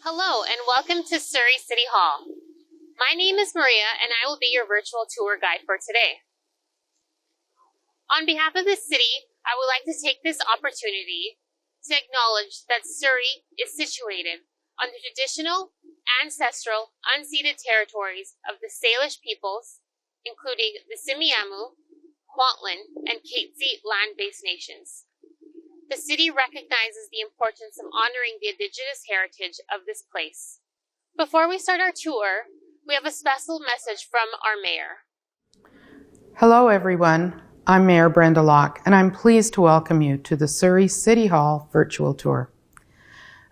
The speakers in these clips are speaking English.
Hello and welcome to Surrey City Hall. My name is Maria and I will be your virtual tour guide for today. On behalf of the city, I would like to take this opportunity to acknowledge that Surrey is situated on the traditional, ancestral, unceded territories of the Salish peoples, including the Simiamu, Kwantlen, and Katzie land-based nations. The city recognizes the importance of honoring the indigenous heritage of this place. Before we start our tour, we have a special message from our mayor. Hello everyone, I'm Mayor Brenda Locke and I'm pleased to welcome you to the Surrey City Hall virtual tour.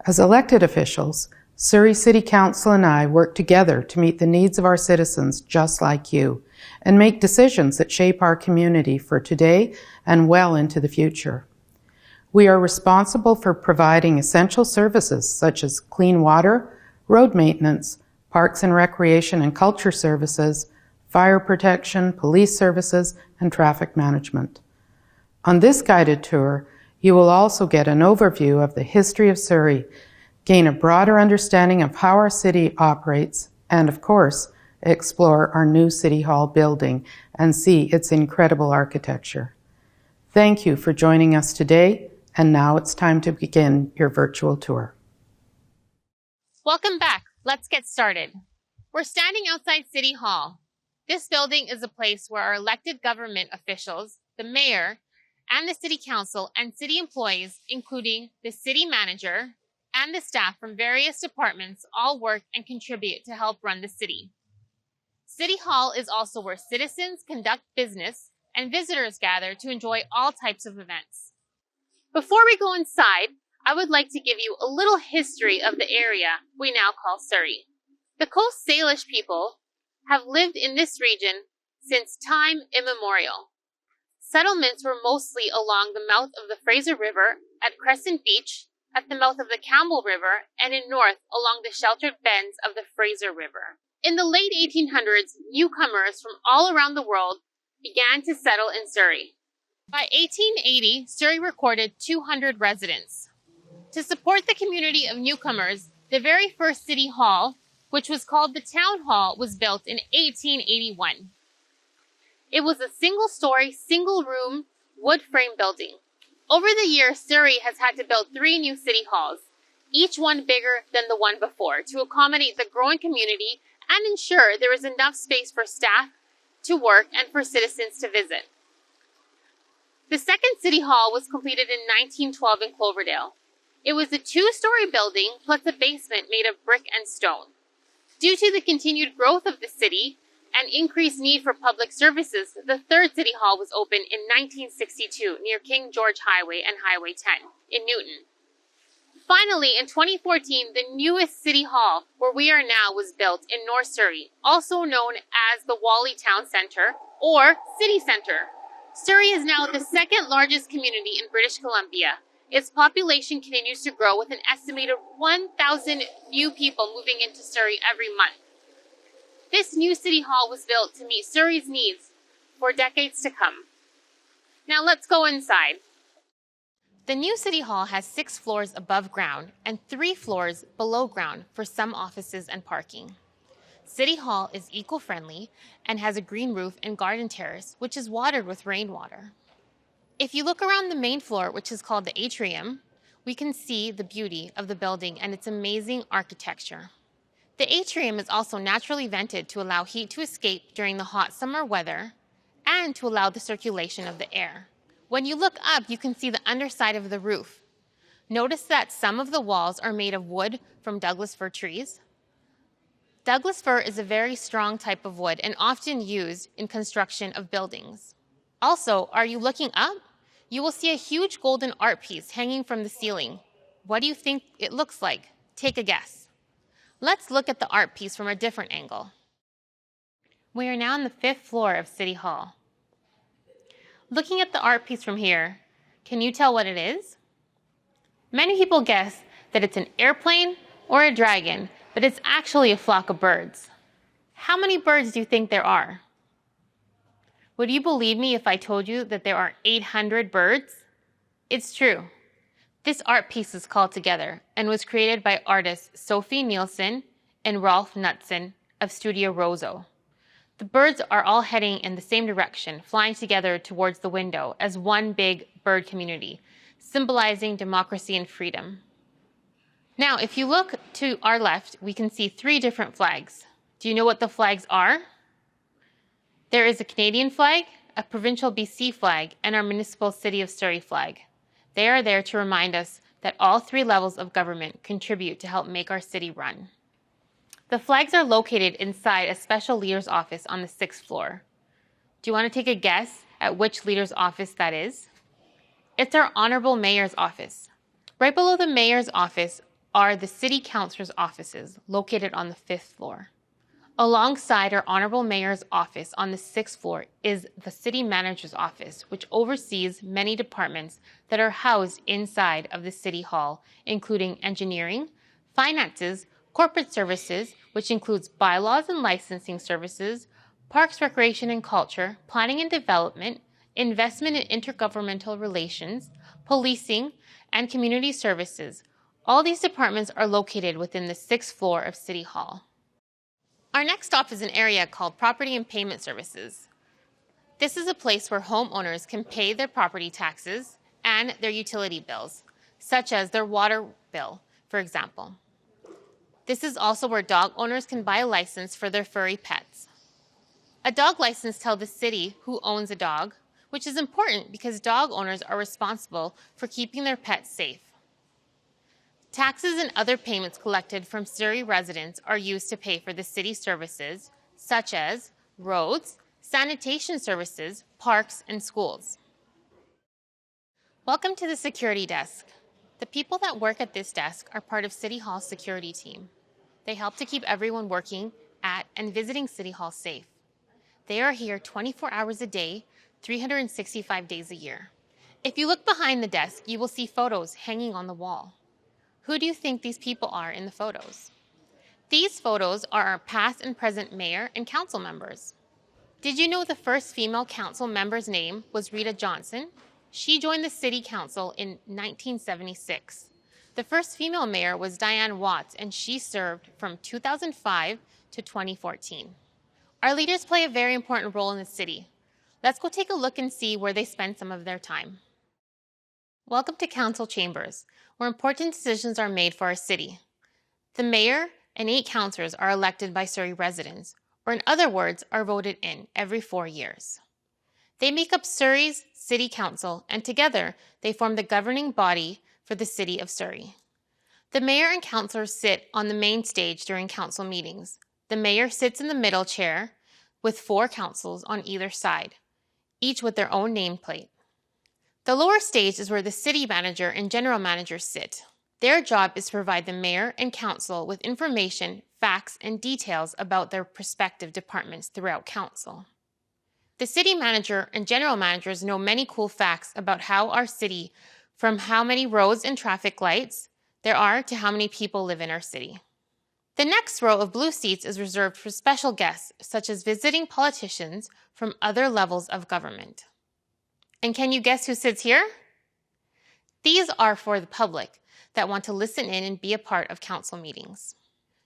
As elected officials, Surrey City Council and I work together to meet the needs of our citizens just like you and make decisions that shape our community for today and well into the future. We are responsible for providing essential services such as clean water, road maintenance, parks and recreation and culture services, fire protection, police services, and traffic management. On this guided tour, you will also get an overview of the history of Surrey, gain a broader understanding of how our city operates, and of course, explore our new City Hall building and see its incredible architecture. Thank you for joining us today. And now it's time to begin your virtual tour. Welcome back. Let's get started. We're standing outside City Hall. This building is a place where our elected government officials, the mayor, and the city council and city employees, including the city manager and the staff from various departments, all work and contribute to help run the city. City Hall is also where citizens conduct business and visitors gather to enjoy all types of events. Before we go inside, I would like to give you a little history of the area we now call Surrey. The Coast Salish people have lived in this region since time immemorial. Settlements were mostly along the mouth of the Fraser River, at Crescent Beach, at the mouth of the Campbell River, and in north along the sheltered bends of the Fraser River. In the late 1800s, newcomers from all around the world began to settle in Surrey. By 1880, Surrey recorded 200 residents. To support the community of newcomers, the very first City Hall, which was called the Town Hall, was built in 1881. It was a single-story, single-room, wood-frame building. Over the years, Surrey has had to build 3 new City Halls, each one bigger than the one before, to accommodate the growing community and ensure there is enough space for staff to work and for citizens to visit. The second City Hall was completed in 1912 in Cloverdale. It was a 2-story building plus a basement made of brick and stone. Due to the continued growth of the city and increased need for public services, the third City Hall was opened in 1962 near King George Highway and Highway 10 in Newton. Finally, in 2014, the newest City Hall, where we are now, was built in North Surrey, also known as the Whalley Town Centre or City Centre. Surrey is now the second largest community in British Columbia. Its population continues to grow with an estimated 1,000 new people moving into Surrey every month. This new City Hall was built to meet Surrey's needs for decades to come. Now let's go inside. The new City Hall has 6 floors above ground and 3 floors below ground for some offices and parking. City Hall is eco-friendly and has a green roof and garden terrace, which is watered with rainwater. If you look around the main floor, which is called the atrium, we can see the beauty of the building and its amazing architecture. The atrium is also naturally vented to allow heat to escape during the hot summer weather and to allow the circulation of the air. When you look up, you can see the underside of the roof. Notice that some of the walls are made of wood from Douglas fir trees. Douglas fir is a very strong type of wood and often used in construction of buildings. Also, are you looking up? You will see a huge golden art piece hanging from the ceiling. What do you think it looks like? Take a guess. Let's look at the art piece from a different angle. We are now on the 5th floor of City Hall. Looking at the art piece from here, can you tell what it is? Many people guess that it's an airplane or a dragon, but it's actually a flock of birds. How many birds do you think there are? Would you believe me if I told you that there are 800 birds? It's true. This art piece is called Together and was created by artists Sophie Nielsen and Rolf Knudsen of Studio Rozo. The birds are all heading in the same direction, flying together towards the window as one big bird community, symbolizing democracy and freedom. Now, if you look to our left, we can see 3 different flags. Do you know what the flags are? There is a Canadian flag, a provincial BC flag, and our municipal City of Surrey flag. They are there to remind us that all 3 levels of government contribute to help make our city run. The flags are located inside a special leader's office on the 6th floor. Do you want to take a guess at which leader's office that is? It's our Honorable Mayor's office. Right below the Mayor's office are the City Councilor's offices, located on the 5th floor. Alongside our Honorable Mayor's office on the 6th floor is the City Manager's office, which oversees many departments that are housed inside of the City Hall, including engineering, finances, corporate services, which includes bylaws and licensing services, parks, recreation and culture, planning and development, investment and intergovernmental relations, policing, and community services. All these departments are located within the 6th floor of City Hall. Our next stop is an area called Property and Payment Services. This is a place where homeowners can pay their property taxes and their utility bills, such as their water bill, for example. This is also where dog owners can buy a license for their furry pets. A dog license tells the city who owns a dog, which is important because dog owners are responsible for keeping their pets safe. Taxes and other payments collected from Surrey residents are used to pay for the city services, such as roads, sanitation services, parks, and schools. Welcome to the security desk. The people that work at this desk are part of City Hall's security team. They help to keep everyone working at and visiting City Hall safe. They are here 24 hours a day, 365 days a year. If you look behind the desk, you will see photos hanging on the wall. Who do you think these people are in the photos? These photos are our past and present mayor and council members. Did you know the first female council member's name was Rita Johnson? She joined the city council in 1976. The first female mayor was Diane Watts, and she served from 2005 to 2014. Our leaders play a very important role in the city. Let's go take a look and see where they spend some of their time. Welcome to council chambers, where important decisions are made for our city. The mayor and 8 councillors are elected by Surrey residents, or in other words, are voted in every 4 years. They make up Surrey's City Council, and together they form the governing body for the City of Surrey. The mayor and councillors sit on the main stage during council meetings. The mayor sits in the middle chair with 4 councillors on either side, each with their own nameplate. The lower stage is where the city manager and general manager sit. Their job is to provide the mayor and council with information, facts, and details about their respective departments throughout council. The city manager and general managers know many cool facts about how our city, from how many roads and traffic lights there are to how many people live in our city. The next row of blue seats is reserved for special guests, such as visiting politicians from other levels of government. And can you guess who sits here? These are for the public that want to listen in and be a part of council meetings.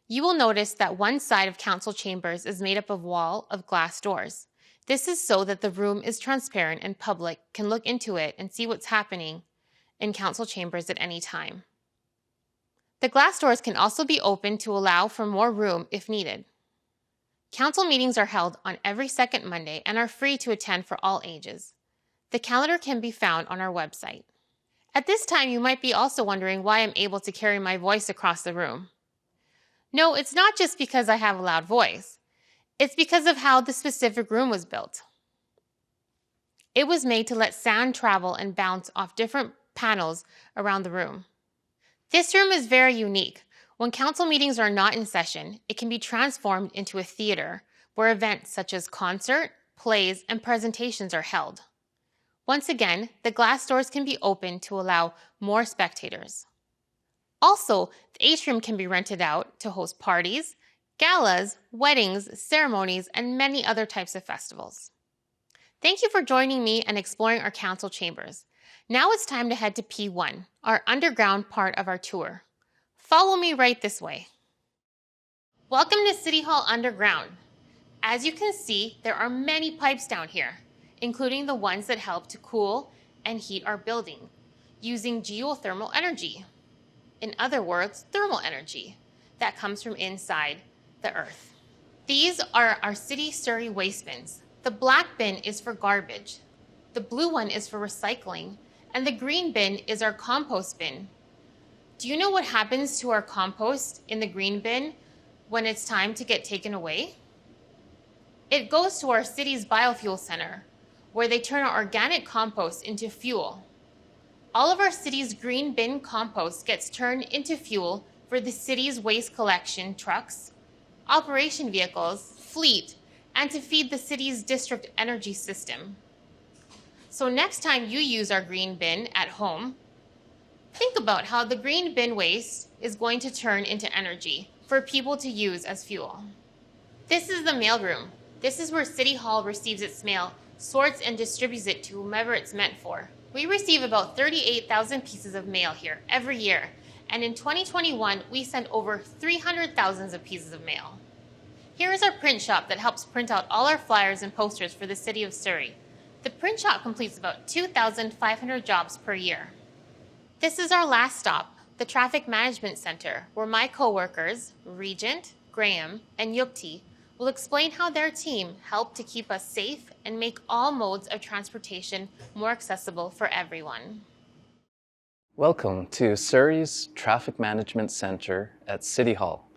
You will notice that one side of council chambers is made up of a wall of glass doors. This is so that the room is transparent and public can look into it and see what's happening in council chambers at any time. The glass doors can also be opened to allow for more room if needed. Council meetings are held on every second Monday and are free to attend for all ages. The calendar can be found on our website. At this time, you might be also wondering why I'm able to carry my voice across the room. No, it's not just because I have a loud voice. It's because of how the specific room was built. It was made to let sound travel and bounce off different panels around the room. This room is very unique. When council meetings are not in session, it can be transformed into a theater where events such as concert, plays, and presentations are held. Once again, the glass doors can be opened to allow more spectators. Also, the atrium can be rented out to host parties, galas, weddings, ceremonies, and many other types of festivals. Thank you for joining me and exploring our council chambers. Now it's time to head to P1, our underground part of our tour. Follow me right this way. Welcome to City Hall Underground. As you can see, there are many pipes down here, including the ones that help to cool and heat our building using geothermal energy. In other words, thermal energy that comes from inside the earth. These are our city Surrey waste bins. The black bin is for garbage, the blue one is for recycling, and the green bin is our compost bin. Do you know what happens to our compost in the green bin when it's time to get taken away? It goes to our city's biofuel center, where they turn our organic compost into fuel. All of our city's green bin compost gets turned into fuel for the city's waste collection trucks, operation vehicles, fleet, and to feed the city's district energy system. So next time you use our green bin at home, think about how the green bin waste is going to turn into energy for people to use as fuel. This is the mailroom. This is where City Hall receives its mail, sorts and distributes it to whomever it's meant for. We receive about 38,000 pieces of mail here every year, and in 2021, we sent over 300,000 of pieces of mail. Here is our print shop that helps print out all our flyers and posters for the city of Surrey. The print shop completes about 2,500 jobs per year. This is our last stop, the Traffic Management Center, where my coworkers, Regent, Graham, and Yukti, will explain how their team helped to keep us safe and make all modes of transportation more accessible for everyone. Welcome to Surrey's Traffic Management Center at City Hall.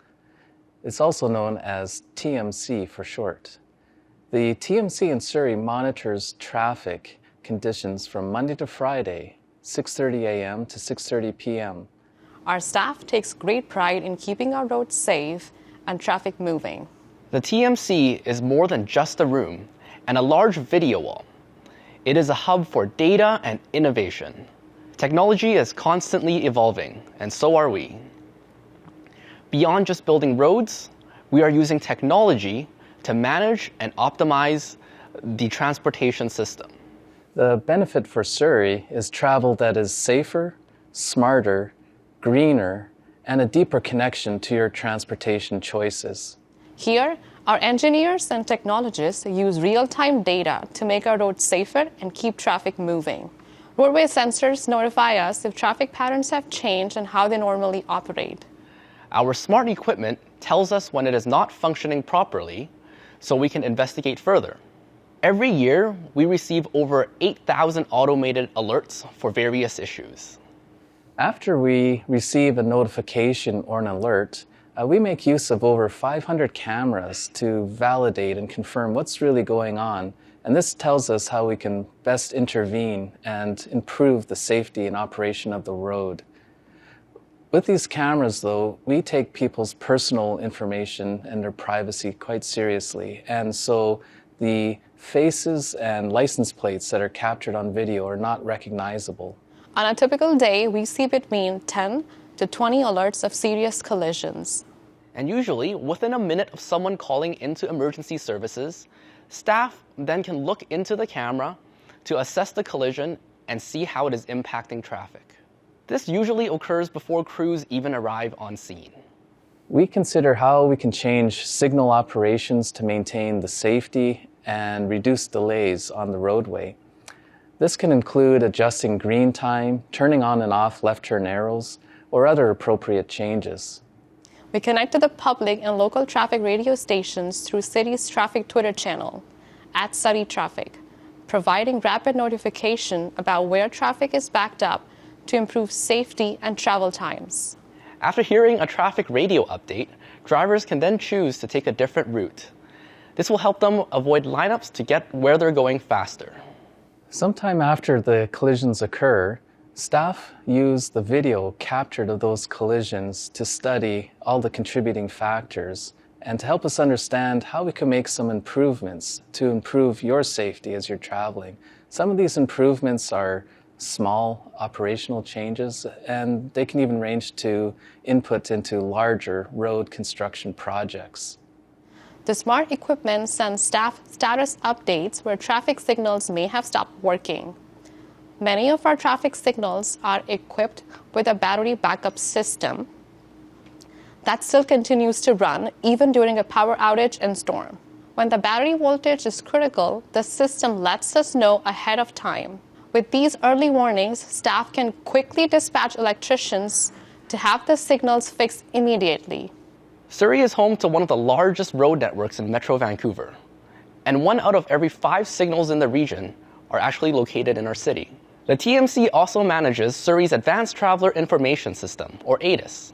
It's also known as TMC for short. The TMC in Surrey monitors traffic conditions from Monday to Friday, 6:30 a.m. to 6:30 p.m. Our staff takes great pride in keeping our roads safe and traffic moving. The TMC is more than just a room and a large video wall. It is a hub for data and innovation. Technology is constantly evolving, and so are we. Beyond just building roads, we are using technology to manage and optimize the transportation system. The benefit for Surrey is travel that is safer, smarter, greener, and a deeper connection to your transportation choices. Here, our engineers and technologists use real-time data to make our roads safer and keep traffic moving. Roadway sensors notify us if traffic patterns have changed and how they normally operate. Our smart equipment tells us when it is not functioning properly, so we can investigate further. Every year, we receive over 8,000 automated alerts for various issues. After we receive a notification or an alert, we make use of over 500 cameras to validate and confirm what's really going on. And this tells us how we can best intervene and improve the safety and operation of the road. With these cameras, though, we take people's personal information and their privacy quite seriously. And so the faces and license plates that are captured on video are not recognizable. On a typical day, we see between 10 to 20 alerts of serious collisions. And usually, within a minute of someone calling into emergency services, staff then can look into the camera to assess the collision and see how it is impacting traffic. This usually occurs before crews even arrive on scene. We consider how we can change signal operations to maintain the safety and reduce delays on the roadway. This can include adjusting green time, turning on and off left turn arrows, or other appropriate changes. We connect to the public and local traffic radio stations through City's traffic Twitter channel, @SurreyTraffic, providing rapid notification about where traffic is backed up to improve safety and travel times. After hearing a traffic radio update, drivers can then choose to take a different route. This will help them avoid lineups to get where they're going faster. Sometime after the collisions occur, staff use the video captured of those collisions to study all the contributing factors and to help us understand how we can make some improvements to improve your safety as you're traveling. Some of these improvements are small operational changes, and they can even range to input into larger road construction projects. The smart equipment sends staff status updates where traffic signals may have stopped working. Many of our traffic signals are equipped with a battery backup system that still continues to run even during a power outage and storm. When the battery voltage is critical, the system lets us know ahead of time. With these early warnings, staff can quickly dispatch electricians to have the signals fixed immediately. Surrey is home to one of the largest road networks in Metro Vancouver, and 1 out of every 5 signals in the region are actually located in our city. The TMC also manages Surrey's Advanced Traveler Information System, or ATIS.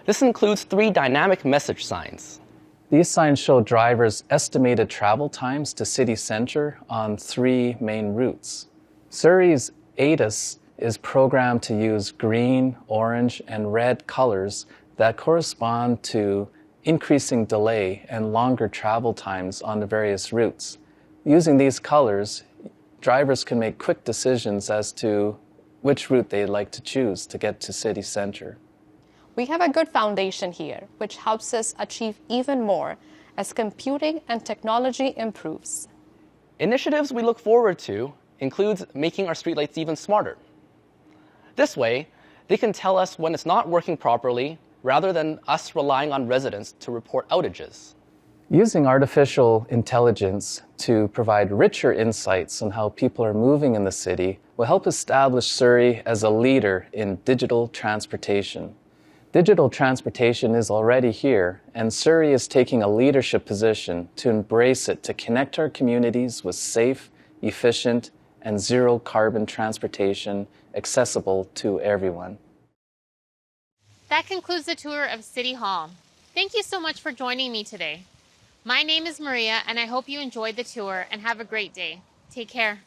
This includes 3 dynamic message signs. These signs show drivers' estimated travel times to city center on 3 main routes. Surrey's ATIS is programmed to use green, orange, and red colors that correspond to increasing delay and longer travel times on the various routes. Using these colors, drivers can make quick decisions as to which route they'd like to choose to get to city center. We have a good foundation here, which helps us achieve even more as computing and technology improves. Initiatives we look forward to includes making our streetlights even smarter. This way, they can tell us when it's not working properly, rather than us relying on residents to report outages. Using artificial intelligence to provide richer insights on how people are moving in the city will help establish Surrey as a leader in digital transportation. Digital transportation is already here, and Surrey is taking a leadership position to embrace it to connect our communities with safe, efficient, and zero-carbon transportation accessible to everyone. That concludes the tour of City Hall. Thank you so much for joining me today. My name is Maria, and I hope you enjoyed the tour and have a great day. Take care.